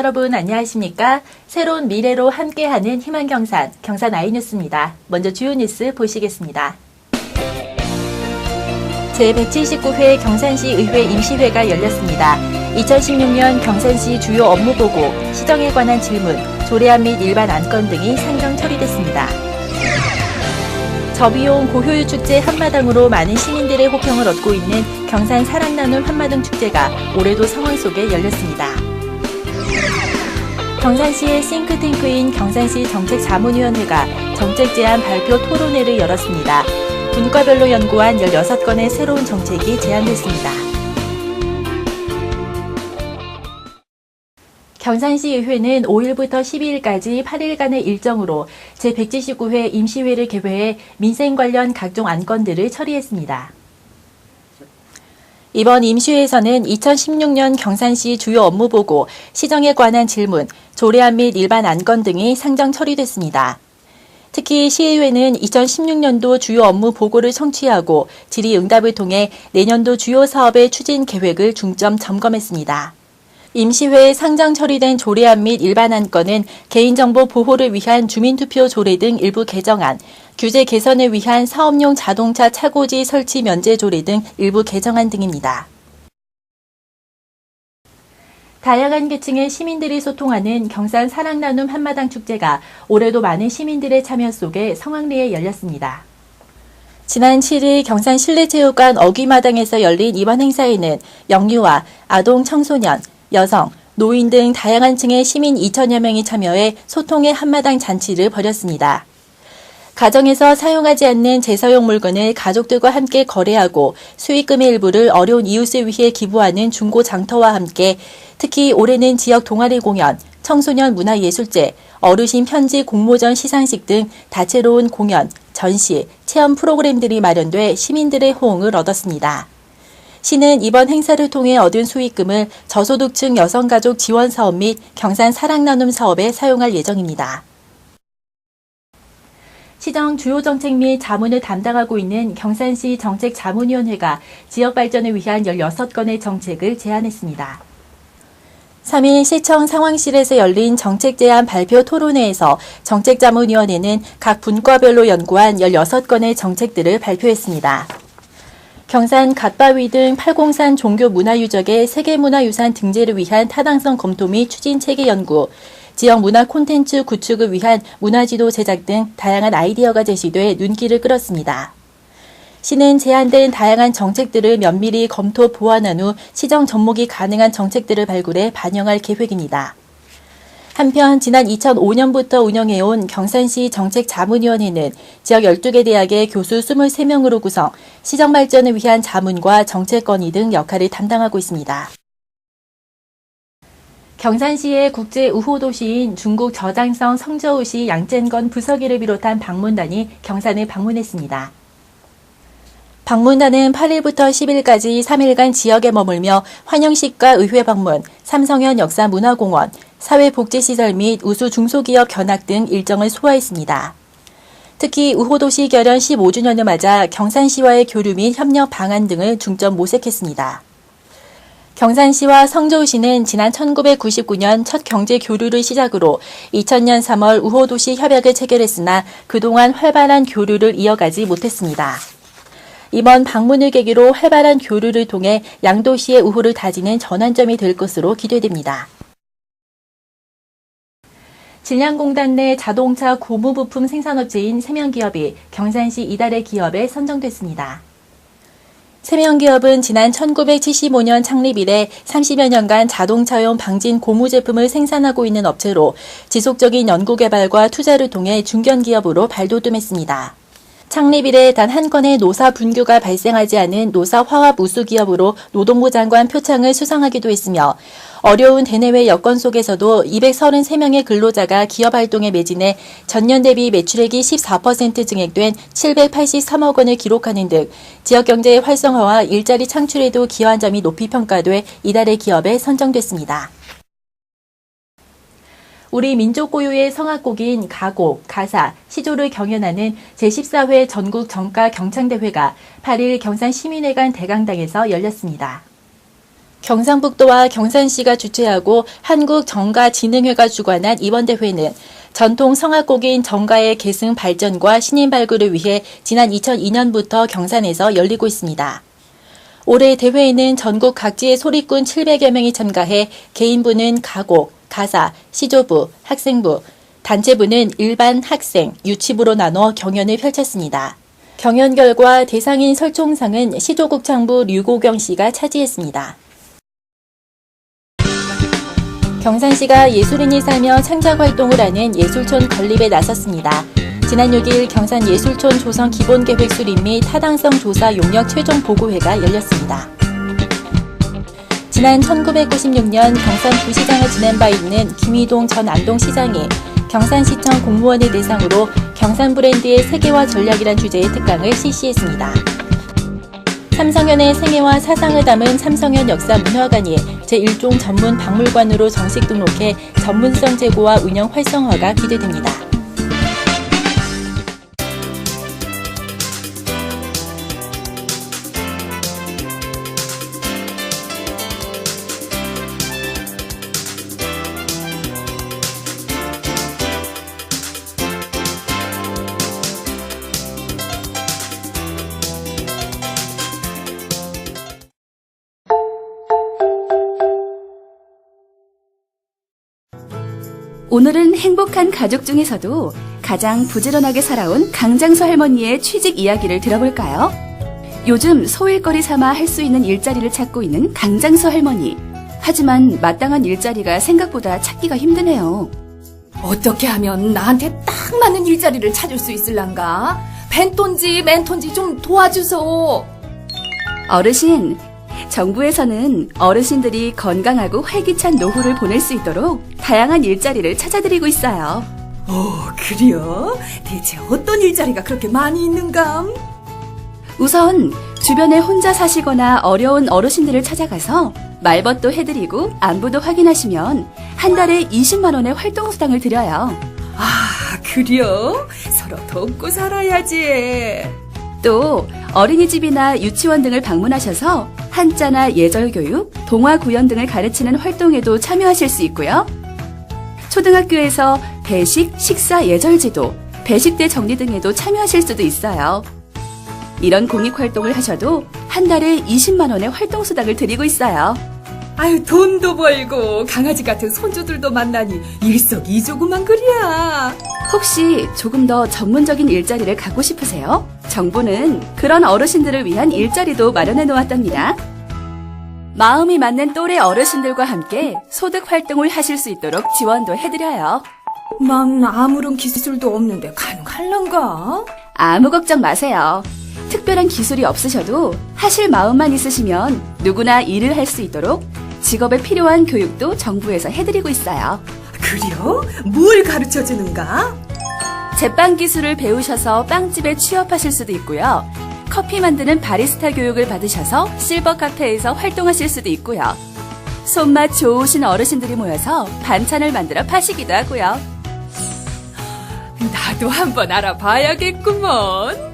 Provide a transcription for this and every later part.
여러분 안녕하십니까? 새로운 미래로 함께하는 희망 경산 아이뉴스입니다. 먼저 주요 뉴스 보시겠습니다. 제179회 경산시 의회 임시회가 열렸습니다. 2016년 경산시 주요 업무 보고, 시정에 관한 질문, 조례안 및 일반 안건 등이 상정 처리됐습니다. 저비용 고효율 축제 한마당으로 많은 시민들의 호평을 얻고 있는 경산 사랑 나눔 한마당 축제가 올해도 상황 속에 열렸습니다. 경산시의 싱크탱크인 경산시 정책자문위원회가 정책 제안 발표 토론회를 열었습니다. 분과별로 연구한 16건의 새로운 정책이 제안됐습니다. 경산시 의회는 5일부터 12일까지 8일간의 일정으로 제179회 임시회를 개회해 민생 관련 각종 안건들을 처리했습니다. 이번 임시회에서는 2016년 경산시 주요 업무 보고, 시정에 관한 질문, 조례안 및 일반 안건 등이 상정 처리됐습니다. 특히 시의회는 2016년도 주요 업무 보고를 청취하고 질의응답을 통해 내년도 주요 사업의 추진 계획을 중점 점검했습니다. 임시회에 상정 처리된 조례안 및 일반 안건은 개인정보 보호를 위한 주민투표 조례 등 일부 개정안, 규제 개선을 위한 사업용 자동차 차고지 설치 면제 조례 등 일부 개정안 등입니다. 다양한 계층의 시민들이 소통하는 경산 사랑 나눔 한마당 축제가 올해도 많은 시민들의 참여 속에 성황리에 열렸습니다. 지난 7일 경산 실내체육관 어귀마당에서 열린 이번 행사에는 영유아, 아동, 청소년, 여성, 노인 등 다양한 층의 시민 2천여 명이 참여해 소통의 한마당 잔치를 벌였습니다. 가정에서 사용하지 않는 제사용 물건을 가족들과 함께 거래하고 수익금의 일부를 어려운 이웃을 위해 기부하는 중고 장터와 함께 특히 올해는 지역 동아리 공연, 청소년 문화예술제, 어르신 편지 공모전 시상식 등 다채로운 공연, 전시, 체험 프로그램들이 마련돼 시민들의 호응을 얻었습니다. 시는 이번 행사를 통해 얻은 수익금을 저소득층 여성가족 지원 사업 및 경산 사랑 나눔 사업에 사용할 예정입니다. 시정 주요 정책 및 자문을 담당하고 있는 경산시 정책자문위원회가 지역 발전을 위한 16건의 정책을 제안했습니다. 3일 시청 상황실에서 열린 정책 제안 발표 토론회에서 정책자문위원회는 각 분과별로 연구한 16건의 정책들을 발표했습니다. 경산 갓바위 등 팔공산 종교 문화유적의 세계문화유산 등재를 위한 타당성 검토 및 추진 체계 연구, 지역 문화 콘텐츠 구축을 위한 문화지도 제작 등 다양한 아이디어가 제시돼 눈길을 끌었습니다. 시는 제안된 다양한 정책들을 면밀히 검토 보완한 후 시정 접목이 가능한 정책들을 발굴해 반영할 계획입니다. 한편 지난 2005년부터 운영해온 경산시 정책자문위원회는 지역 12개 대학의 교수 23명으로 구성, 시정 발전을 위한 자문과 정책 건의 등 역할을 담당하고 있습니다. 경산시의 국제 우호도시인 중국 저장성 성저우시 양젠건 부서기를 비롯한 방문단이 경산을 방문했습니다. 방문단은 8일부터 10일까지 3일간 지역에 머물며 환영식과 의회 방문, 삼성현 역사문화공원, 사회복지시설 및 우수 중소기업 견학 등 일정을 소화했습니다. 특히 우호도시 결연 15주년을 맞아 경산시와의 교류 및 협력 방안 등을 중점 모색했습니다. 경산시와 성저우시는 지난 1999년 첫 경제 교류를 시작으로 2000년 3월 우호도시 협약을 체결했으나 그동안 활발한 교류를 이어가지 못했습니다. 이번 방문을 계기로 활발한 교류를 통해 양도시의 우호를 다지는 전환점이 될 것으로 기대됩니다. 질량공단 내 자동차 고무부품 생산업체인 세명기업이 경산시 이달의 기업에 선정됐습니다. 세명기업은 지난 1975년 창립 이래 30여 년간 자동차용 방진 고무 제품을 생산하고 있는 업체로 지속적인 연구개발과 투자를 통해 중견기업으로 발돋움했습니다. 창립 이래 단 한 건의 노사 분규가 발생하지 않은 노사 화합 우수 기업으로 노동부 장관 표창을 수상하기도 했으며 어려운 대내외 여건 속에서도 233명의 근로자가 기업 활동에 매진해 전년 대비 매출액이 14% 증액된 783억 원을 기록하는 등 지역 경제의 활성화와 일자리 창출에도 기여한 점이 높이 평가돼 이달의 기업에 선정됐습니다. 우리 민족 고유의 성악곡인 가곡, 가사, 시조를 경연하는 제14회 전국 정가 경창대회가 8일 경산시민회관 대강당에서 열렸습니다. 경상북도와 경산시가 주최하고 한국정가진흥회가 주관한 이번 대회는 전통 성악곡인 정가의 계승 발전과 신인 발굴을 위해 지난 2002년부터 경산에서 열리고 있습니다. 올해 대회에는 전국 각지의 소리꾼 700여 명이 참가해 개인부는 가곡, 가사, 시조부, 학생부, 단체부는 일반 학생, 유치부로 나눠 경연을 펼쳤습니다. 경연 결과 대상인 설총상은 시조국창부 류고경 씨가 차지했습니다. 경산시가 예술인이 살며 창작 활동을 하는 예술촌 건립에 나섰습니다. 지난 6일 경산 예술촌 조성 기본계획 수립 및 타당성 조사 용역 최종 보고회가 열렸습니다. 지난 1996년 경산 부시장을 지낸 바 있는 김희동 전 안동시장이 경산시청 공무원을 대상으로 경산 브랜드의 세계화 전략이란 주제의 특강을 실시했습니다. 삼성현의 생애와 사상을 담은 삼성현 역사문화관이 제1종 전문 박물관으로 정식 등록해 전문성 제고와 운영 활성화가 기대됩니다. 오늘은 행복한 가족 중에서도 가장 부지런하게 살아온 강장수 할머니의 취직 이야기를 들어볼까요? 요즘 소일거리 삼아 할 수 있는 일자리를 찾고 있는 강장수 할머니. 하지만 마땅한 일자리가 생각보다 찾기가 힘드네요. 어떻게 하면 나한테 딱 맞는 일자리를 찾을 수 있을란가? 벤톤지 맨톤지 좀 도와주소. 어르신, 정부에서는 어르신들이 건강하고 활기찬 노후를 보낼 수 있도록 다양한 일자리를 찾아드리고 있어요. 그래요? 대체 어떤 일자리가 그렇게 많이 있는감? 우선 주변에 혼자 사시거나 어려운 어르신들을 찾아가서 말벗도 해드리고 안부도 확인하시면 한 달에 20만 원의 활동수당을 드려요. 그래요? 서로 돕고 살아야지. 또 어린이집이나 유치원 등을 방문하셔서 한자나 예절교육, 동화 구연 등을 가르치는 활동에도 참여하실 수 있고요. 초등학교에서 배식, 식사 예절지도, 배식대 정리 등에도 참여하실 수도 있어요. 이런 공익활동을 하셔도 한 달에 20만 원의 활동수당을 드리고 있어요. 아유, 돈도 벌고 강아지 같은 손주들도 만나니 일석이조구만 그랴. 혹시 조금 더 전문적인 일자리를 갖고 싶으세요? 정부는 그런 어르신들을 위한 일자리도 마련해 놓았답니다. 마음이 맞는 또래 어르신들과 함께 소득 활동을 하실 수 있도록 지원도 해드려요. 난 아무런 기술도 없는데 가능할란가? 아무 걱정 마세요. 특별한 기술이 없으셔도 하실 마음만 있으시면 누구나 일을 할 수 있도록 직업에 필요한 교육도 정부에서 해드리고 있어요. 그래요? 뭘 가르쳐주는가? 제빵 기술을 배우셔서 빵집에 취업하실 수도 있고요. 커피 만드는 바리스타 교육을 받으셔서 실버 카페에서 활동하실 수도 있고요. 손맛 좋으신 어르신들이 모여서 반찬을 만들어 파시기도 하고요. 나도 한번 알아봐야겠구먼.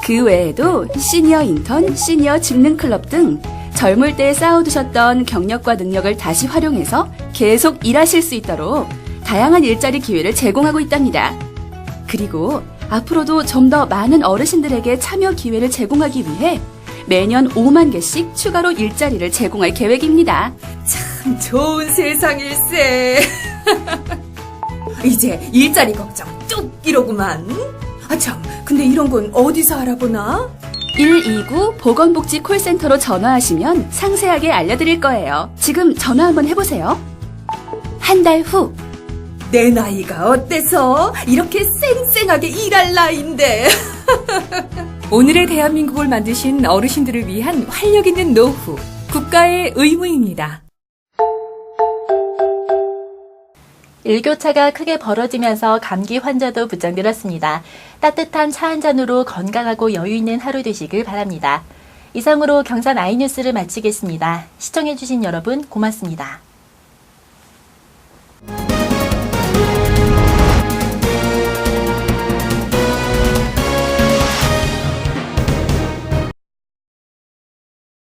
그 외에도 시니어 인턴, 시니어 직능클럽 등 젊을 때 쌓아두셨던 경력과 능력을 다시 활용해서 계속 일하실 수 있도록 다양한 일자리 기회를 제공하고 있답니다. 그리고 앞으로도 좀 더 많은 어르신들에게 참여 기회를 제공하기 위해 매년 5만 개씩 추가로 일자리를 제공할 계획입니다. 참 좋은 세상일세. 이제 일자리 걱정 뚝 이러구만. 참, 근데 이런 건 어디서 알아보나? 129 보건복지 콜센터로 전화하시면 상세하게 알려드릴 거예요. 지금 전화 한번 해보세요. 한 달 후. 내 나이가 어때서 이렇게 쌩쌩하게 일할 나이인데. 오늘의 대한민국을 만드신 어르신들을 위한 활력 있는 노후, 국가의 의무입니다. 일교차가 크게 벌어지면서 감기 환자도 부쩍 늘었습니다. 따뜻한 차 한 잔으로 건강하고 여유 있는 하루 되시길 바랍니다. 이상으로 경산 아이뉴스를 마치겠습니다. 시청해주신 여러분 고맙습니다.